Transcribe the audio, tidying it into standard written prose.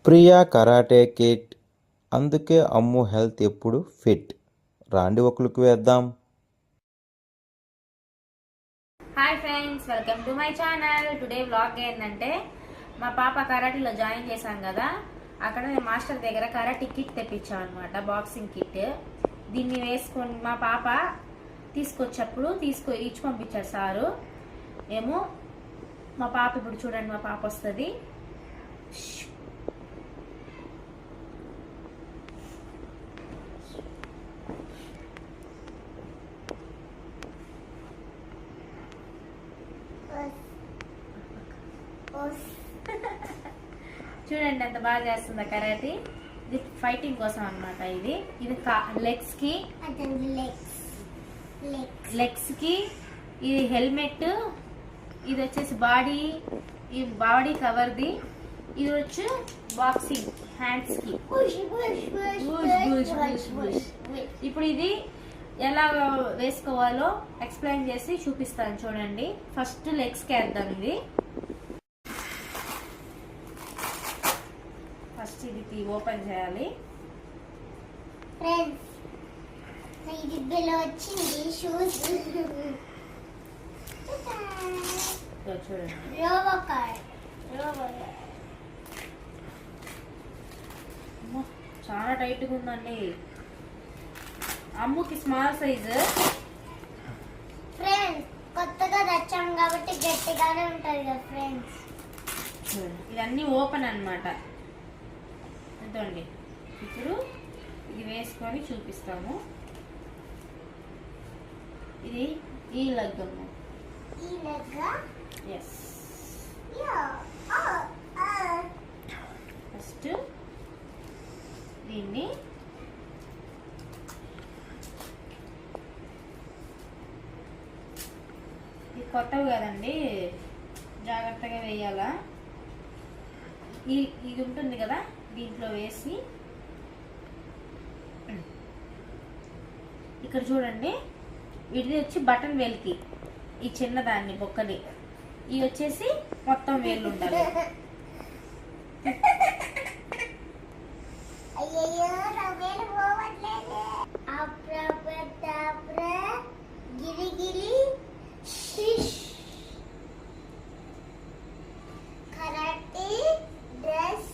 Priya karate kit, అందుకే అమ్ము health ఎప్పుడు fit. రాండి ఒక లుక్ వేద్దాం. Hi friends, welcome to my channel. Today vlog ఏంటంటే మా పాప కరాటీలో జాయిన్ చేశాం కదా, అక్కడ నేను మాస్టర్ దగ్గర కరాటీ కిట్ తెప్పించాం అనమాట, బాక్సింగ్ కిట్. దీన్ని వేసుకొని మా పాప తీసుకొచ్చేప్పుడు ఇచ్చి పంపించాడు సారు. ఏమో మా పాప ఇప్పుడు చూడండి, మా పాప వస్తుంది. చూడండి ఎంత బాగా చేస్తుందా కరాటీ. ఇది ఫైటింగ్ కోసం అనమాట. ఇది లెగ్స్ కి ఇది హెల్మెట్, ఇది వచ్చేసి బాడీ కవర్ది, ఇది వచ్చి బాక్సింగ్ హ్యాండ్స్ కి. ఇప్పుడు ఇది ఎలా వేసుకోవాలో ఎక్స్ప్లెయిన్ చేసి చూపిస్తాను చూడండి. ఫస్ట్ లెగ్స్ కి వేద్దాం. ఫస్ట్ ఇది ఓపెన్ చేయాలి. ఫ్రెండ్స్, ఇది బిలో వచ్చింది షూస్. చూడండి, చాలా టైట్గా ఉందండి. అమ్ముకి స్మాల్ సైజు. ఫ్రెండ్స్, కొత్తగా తెచ్చాం కాబట్టి గట్టిగానే ఉంటది కదా ఫ్రెండ్స్. ఇదన్నీ ఓపెన్ అన్నమాట. ఎంతండి, ఇప్పుడు ఇది వేసుకొని చూపిస్తాము. ఇది ఈ లెగ్ అమ్మ. ఎస్, ఫస్ట్ దీన్ని ఇది కొత్తవి కదండి, జాగ్రత్తగా వేయాలా. ఇది ఉంటుంది కదా, దీంట్లో వేసి ఇక్కడ చూడండి, ఇది వచ్చి బటన్ వేలుకి, ఈ చిన్నదాన్ని బొక్కది. ఇది వచ్చేసి మొత్తం వేలు ఉండాలి. Karate dress